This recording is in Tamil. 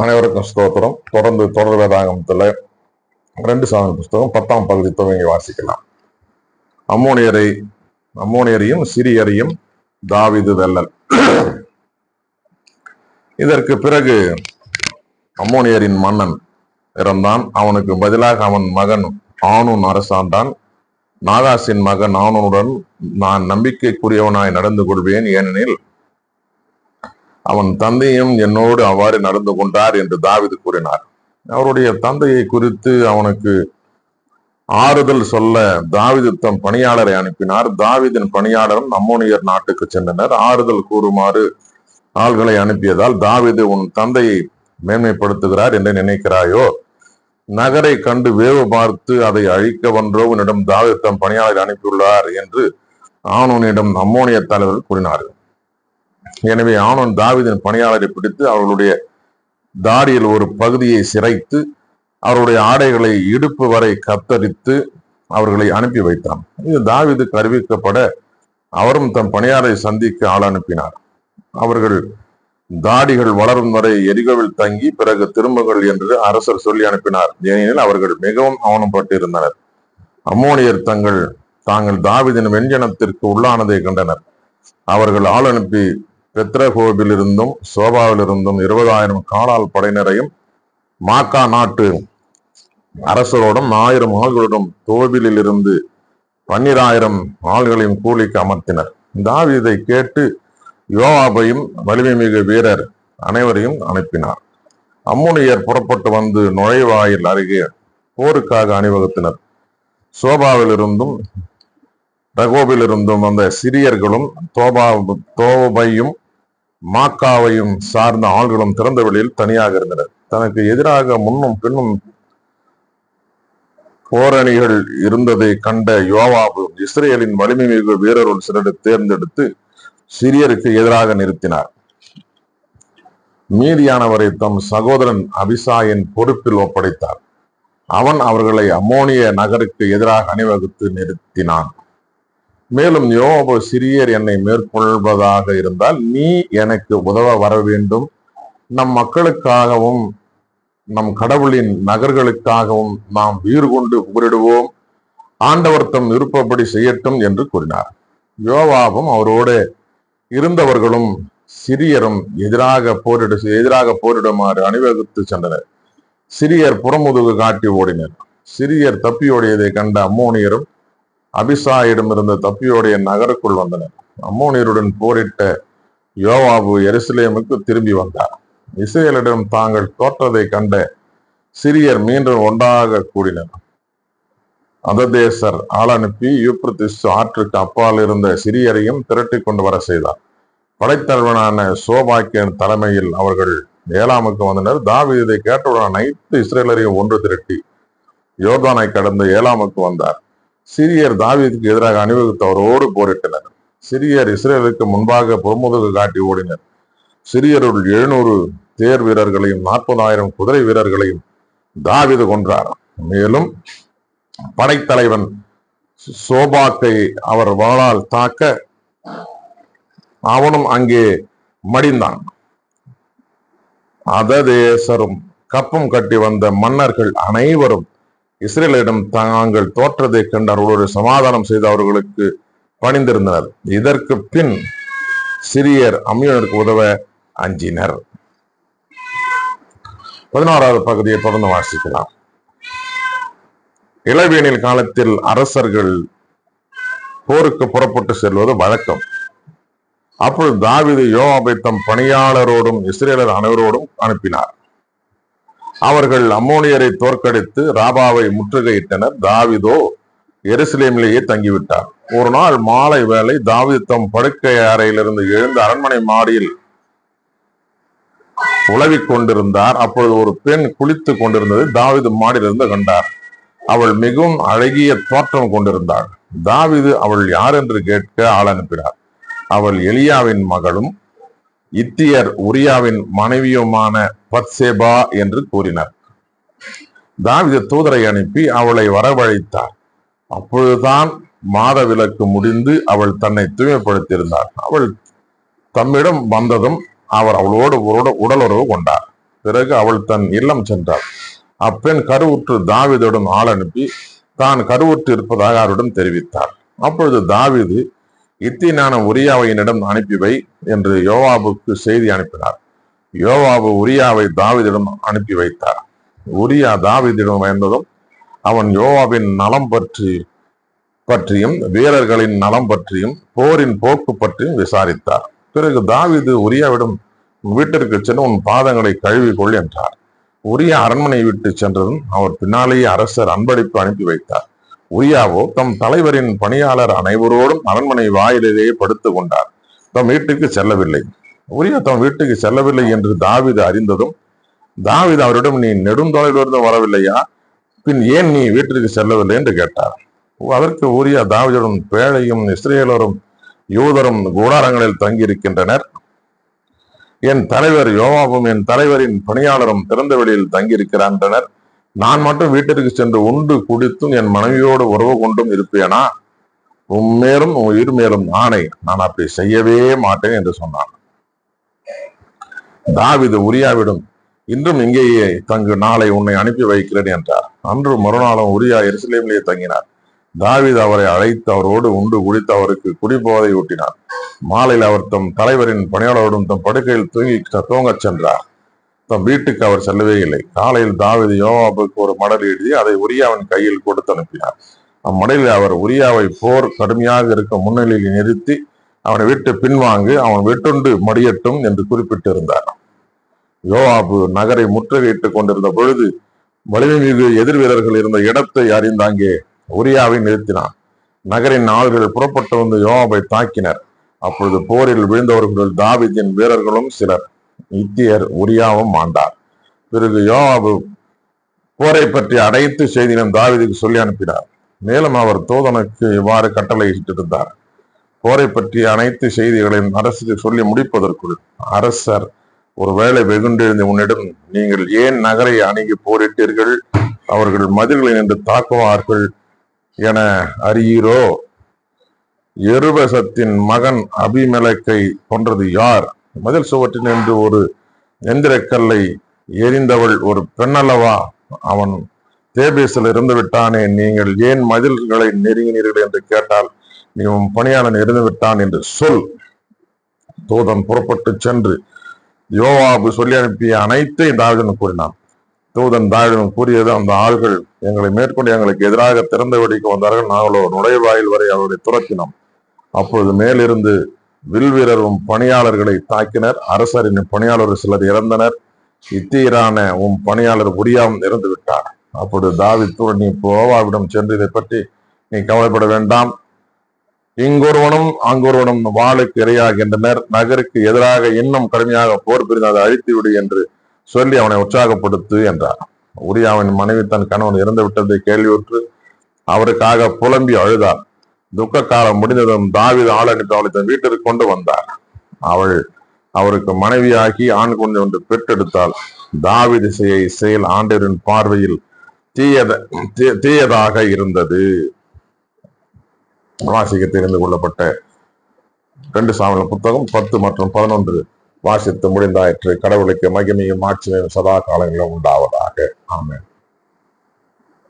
அனைவருக்கும் ஸ்தோத்திரம். தொடர்ந்து தொடர் வேதாகமத்துல 2 சாமுவேல் புஸ்தகம் 10ஆம் பகுதி துவங்கி வாசிக்கலாம். அம்மோனியரையும் சிரியரையும் தாவீது வெல்லல். இதற்கு பிறகு அம்மோனியரின் மன்னன் இறந்தான். அவனுக்கு பதிலாக அவன் மகன் ஆனூன் அரசாண்டான். நாகாசின் மகன் ஆனூனுடன் நான் நம்பிக்கைக்குரியவனாய் நடந்து கொள்வேன், ஏனெனில் அவன் தந்தையும் என்னோடு அவ்வாறு நடந்து கொண்டார் என்று தாவீது கூறினார். அவருடைய தந்தையை குறித்து அவனுக்கு ஆறுதல் சொல்ல தாவீது தம் பணியாளரை அனுப்பினார். தாவீதின் பணியாளரும் அம்மோனியர் நாட்டுக்கு சென்றனர். ஆறுதல் கூறுமாறு ஆள்களை அனுப்பியதால், தாவீது உன் தந்தையை மேன்மைப்படுத்துகிறார் என்று நினைக்கிறாயோ? நகரை கண்டு வேவு பார்த்து அதை அழிக்க வென்றோ உன்னிடம் தாவீது தம் பணியாளரை அனுப்பியுள்ளார் என்று ஆனூனிடம் அம்மோனிய தலைவர்கள் கூறினார்கள். எனவே ஆனூன் தாவீதின் பணியாளரை பிடித்து அவர்களுடைய தாடியில் ஒரு பகுதியை சிரைத்து அவருடைய ஆடைகளை இடுப்பு வரை கத்தரித்து அவர்களை அனுப்பி வைத்தான். இது தாவீதுக்கு அறிவிக்கப்பட அவரும் தம் பணியாளரை சந்திக்க ஆள் அனுப்பினார். அவர்கள் தாடிகள் வளரும் வரை எரிகோவில் தங்கி பிறகு திரும்புகள் என்று அரசர் சொல்லி அனுப்பினார். ஏனெனில் அவர்கள் மிகவும் அவமானப்பட்டிருந்தனர். அம்மோனியர் தாங்கள் தாவீதின் வெஞ்சனத்திற்கு உள்ளானதை கண்டனர். அவர்கள் ஆள் அனுப்பி பெத்ரகோபிலிருந்தும் சோபாவிலிருந்தும் 20,000 காலால் படையினரையும் மாக்கா நாட்டு அரசரோடும் 1000 ஆள்களோடும் தோபிலில் இருந்து 12,000 ஆள்களையும் கூலிக்கு அமர்த்தினர். தாவீதை கேட்டு யோவாபையும் வலிமை மிகு வீரர் அனைவரையும் அனுப்பினார். அம்மோனியர் புறப்பட்டு வந்து நுழைவாயில் அருகே போருக்காக அணிவகுத்தனர். சோபாவிலிருந்தும் ரகோபிலிருந்தும் வந்த சிரியர்களும் தோபையும் மாக்காவையும் சார்ந்த ஆள்களும் திறந்த வெளியில் தனியாக இருந்தனர். தனக்கு எதிராக முன்னும் பின்னும் போரணிகள் இருந்ததை கண்ட யோவாபு இஸ்ரேலின் வலிமை மிகு வீரருள் சிலரை தேர்ந்தெடுத்து சிரியருக்கு எதிராக நிறுத்தினார். மீதியானவரை தம் சகோதரன் அபிசாயின் பொறுப்பில் ஒப்படைத்தார். அவன் அவர்களை அம்மோனிய நகருக்கு எதிராக அணிவகுத்து நிறுத்தினான். மேலும் யோவாபு, சிரியர் என்னை மேற்கொள்வதாக இருந்தால் நீ எனக்கு உதவ வர வேண்டும். நம் மக்களுக்காகவும் நம் கடவுளின் நகர்களுக்காகவும் நாம் வீறு கொண்டு போரிடுவோம். ஆண்டவர் தம் விருப்பப்படி செய்யட்டும் என்று கூறினார். யோவாபும் அவரோடு இருந்தவர்களும் சிரியரும் எதிராக போரிடுமாறு அணிவகுத்து சென்றனர். சிரியர் புறமுதுகு காட்டி ஓடினர். சிரியர் தப்பியோடியதை கண்ட அம்மோனியரும் அபிசாயிடம் இருந்த தப்பியோடைய நகருக்குள் வந்தனர். அம்மோனியருடன் போரிட்ட யோவாபு எருசலேமுக்கு திரும்பி வந்தார். இஸ்ரேலிடம் தாங்கள் தோற்றதை கண்ட சிரியர் மீண்டும் ஒன்றாக கூடினர். அததேசர் ஆள் அனுப்பி யூப்ரத்திஸ் ஆற்றுக்கு அப்பால் இருந்த சிரியரையும் திரட்டி கொண்டு வர செய்தார். படைத்தலைவனான சோபாக்கியன் தலைமையில் அவர்கள் ஏலாமுக்கு வந்தனர். தாவீதை கேட்டவுடன் அனைத்து இஸ்ரேலரையும் ஒன்று திரட்டி யோர்தானை கடந்து ஏலாமுக்கு வந்தார். சிரியர் தாவீதுக்கு எதிராக அணிவகுத்து அவரோடு போரிட்டனர். சிரியர் இஸ்ரேலுக்கு முன்பாக புறமுதுகு காட்டி ஓடினர். சிரியருள் 700 தேர் வீரர்களையும் 40,000 குதிரை வீரர்களையும் தாவீது கொன்றார். மேலும் படைத்தலைவன் சோபாக்கை அவர் வாளால் தாக்க அவனும் அங்கே மடிந்தான். அததேசரும் கப்பம் கட்டி வந்த மன்னர்கள் அனைவரும் இஸ்ரேலிடம் தாங்கள் தோற்றதை கண்டு அவர்களோடு சமாதானம் செய்து அவர்களுக்கு பணிந்திருந்தனர். இதற்கு பின் சிரியர் அம்மியோனுக்கு உதவ அஞ்சினர். 16வது பகுதியை தொடர்ந்து வாசிக்கலாம். இளவேனில் காலத்தில் அரசர்கள் போருக்கு புறப்பட்டு செல்வது வழக்கம். அப்பொழுது தாவீது யோவாபை தம் பணியாளரோடும் இஸ்ரேலர் அனைவரோடும் அனுப்பினார். அவர்கள் அம்மோனியரை தோற்கடித்து ராபாவை முற்றுகையிட்டனர். தாவீதோ எருசலேமிலேயே தங்கிவிட்டார். ஒரு நாள் மாலை வேளை தாவீது தம் படுக்கை அறையிலிருந்து எழுந்து அரண்மனை மாடியில் உலவிக் கொண்டிருந்தார். அப்பொழுது ஒரு பெண் குளித்துக் கொண்டிருந்தது தாவீது மாடியிலிருந்து கண்டார். அவள் மிகவும் அழகிய தோற்றம் கொண்டிருந்தாள். தாவீது அவள் யார் என்று கேட்க ஆள் அனுப்பினார். அவள் எலியாவின் மகளும் இத்தியர் உரியாவின் மனைவியுமான பத்சேபா என்று கூறினார். தாவீது தூதரை அனுப்பி அவளை வரவழைத்தார். அப்பொழுதுதான் மாத விலக்கு முடிந்து அவள் தன்னை தூய்மைப்படுத்தியிருந்தார். அவள் தம்மிடம் வந்ததும் அவர் அவளோடு உடலுறவு கொண்டார். பிறகு அவள் தன் இல்லம் சென்றார். அப்பெண் கருவுற்று தாவீதுடன் ஆள் அனுப்பி தான் கருவுற்று இருப்பதாக அவரிடம் தெரிவித்தார். அப்பொழுது தாவீது இத்தினான உரியாவையினிடம் அனுப்பி வை என்று யோவாபுக்கு செய்தி அனுப்பினார். யோவாபு உரியாவை தாவீதிடம் அனுப்பி வைத்தார். உரியா தாவீதிடம் வந்ததும் அவன் யோவாபின் நலம் பற்றியும் வீரர்களின் நலம் பற்றியும் போரின் போக்கு பற்றியும் விசாரித்தார். பிறகு தாவீது உரியாவிடம் வீட்டிற்கு சென்று உன் பாதங்களை கழுவிக்கொள் என்றார். உரியா அரண்மனை விட்டு சென்றதும் அவர் பின்னாலேயே அரசர் அன்பளிப்பு அனுப்பி வைத்தார். உரியாவோ தம் தலைவரின் பணியாளர் அனைவரோடும் அரண்மனை வாயிலேயே படுத்துக் கொண்டார். தம் வீட்டுக்கு செல்லவில்லை. உரியா தம் வீட்டுக்கு செல்லவில்லை என்று தாவீது அறிந்ததும் தாவீது அவரிடம் நீ நெடுந்தொலைவிலிருந்து வரவில்லையா? பின் ஏன் நீ வீட்டிற்கு செல்லவில்லை என்று கேட்டார். அதற்கு உரியா தாவீதுடன் பேழையும் இஸ்ரேலரும் யூதரும் கூடாரங்களில் தங்கியிருக்கின்றனர். என் தலைவர் யோவாபும் என் தலைவரின் பணியாளரும் திறந்த வெளியில் தங்கியிருக்கிறார். நான் மட்டும் வீட்டிற்கு சென்று உண்டு குடித்தும் என் மனைவியோடு உறவு கொண்டும் இருப்பேனா? உம்மேலும் உயிர் மேலும் ஆணை, நான் அப்படி செய்யவே மாட்டேன் என்று சொன்னான். தாவீது உரியாவிடம் இன்றும் இங்கேயே தங்கு, நாளை உன்னை அனுப்பி வைக்கிறேன் என்றார். அன்று மறுநாளும் உரியா எருசலேமிலேயே தங்கினார். தாவீது அவரை அழைத்து அவரோடு உண்டு குடித்து அவருக்கு குடிபோதை ஊட்டினார். மாலையில் அவர் தம் தலைவரின் பணியாளரோடும் தம் படுக்கையில் தூங்கச் சென்றார். தம் வீட்டுக்கு அவர் செல்லவே இல்லை. காலையில் தாவீது யோவாபுக்கு ஒரு மடல் எழுதி அதை உரியாவின் கையில் கொடுத்து அனுப்பினார். அம்மடலில் அவர் உரியாவை போர் கடுமையாக இருக்க முன்னிலையில் நிறுத்தி அவனை விட்டு பின்வாங்கு, அவன் வெட்டுண்டு மடியட்டும் என்று குறிப்பிட்டிருந்தார். யோவாபு நகரை முற்றுகையிட்டுக் கொண்டிருந்த பொழுது வலிமை மிகு எதிர் வீரர்கள் இருந்த இடத்தை அறிந்து அங்கே உரியாவை நிறுத்தினான். நகரின் ஆள்கள் புறப்பட்டு வந்து யோவாபை தாக்கினர். அப்பொழுது போரில் விழுந்தவர்கள் தாவீதின் வீரர்களும் சிலர், இத்தியர் உரியாவும் மாண்டார். பிறகு யோவாபு போரை பற்றி அனைத்து செய்தியிலும் தாவீதுக்கு சொல்லி அனுப்பினார். மேலும் அவர் தூதனுக்கு இவ்வாறு கட்டளையிட்டிருந்தார். போரை பற்றிய அனைத்து செய்திகளையும் அரசுக்கு சொல்லி முடிப்பதற்குள் அரசர் ஒருவேளை வெகுண்டெழுந்து உன்னிடம் நீங்கள் ஏன் நகரை அணுகி போரிட்டீர்கள், அவர்கள் மதில்களை நின்று தாக்குவார்கள் என அறியீரோ? எருபசத்தின் மகன் அபிமெலக்கை கொன்றது யார்? மதில் சுவற்றில் நின்று ஒரு எந்திரக்கல்லை எரிந்தவள் ஒரு பெண்ணல்லவா? அவன் தேபேசில் இருந்து விட்டானே, நீங்கள் ஏன் மதில்களை நெருங்கினீர்கள் என்று கேட்டால் நீ உன் பணியாளன் இருந்து விட்டான் என்று சொல். தூதன் புறப்பட்டு சென்று யோவாபு சொல்லி அனுப்பிய அனைத்தையும் தாவீதுடன் கூறினான். தூதன் தாவீதுடன் கூறியது, அந்த ஆள்கள் எங்களை மேற்கொண்டு எங்களுக்கு எதிராக திறந்த வெடிக்க வந்தார்கள். நாங்களோ நுழைவாயில் வரை அவர்களை துரத்தினோம். அப்பொழுது மேலிருந்து வில் வீரரும் பணியாளர்களை தாக்கினர். அரசரின் பணியாளர் சிலர் இறந்தனர். இத்தீரான உன் பணியாளர் உரியாவும் இறந்து விட்டார். அப்பொழுது தாவீது, நீ யோவாபிடம் சென்று இதை பற்றி நீ கவலைப்பட வேண்டாம், இங்கொருவனும் அங்கொருவனும் வாளுக்கு இரையாகின்றனர், நகருக்கு எதிராக இன்னும் கடுமையாக போர் புரிந்து அதை அழித்து விடு என்று சொல்லி அவனை உற்சாகப்படுத்து என்றார். உரியாவின் மனைவி தன் கணவன் இறந்து விட்டதை கேள்வியுற்று அவருக்காக புலம்பி அழுதார். துக்க காலம் முடிந்ததும் தாவீது ஆள் அனுப்பி அவளை தன் வீட்டிற்கு கொண்டு வந்தார். அவள் அவருக்கு மனைவியாகி ஆண் குழந்தை ஒன்று பெற்றெடுத்தால். தாவீது செயல் ஆண்டவரின் பார்வையில் தீயதாக இருந்தது. வாசிக்க தெரிந்து கொள்ளப்பட்ட 2 சாமுவேல் புத்தகம் 10 மற்றும் 11 வாசித்து முடிந்தாயிற்று. கடவுளுக்கு மகிமையும் ஆட்சியும் சதா காலங்களிலும் உண்டாவதாக. ஆமென்.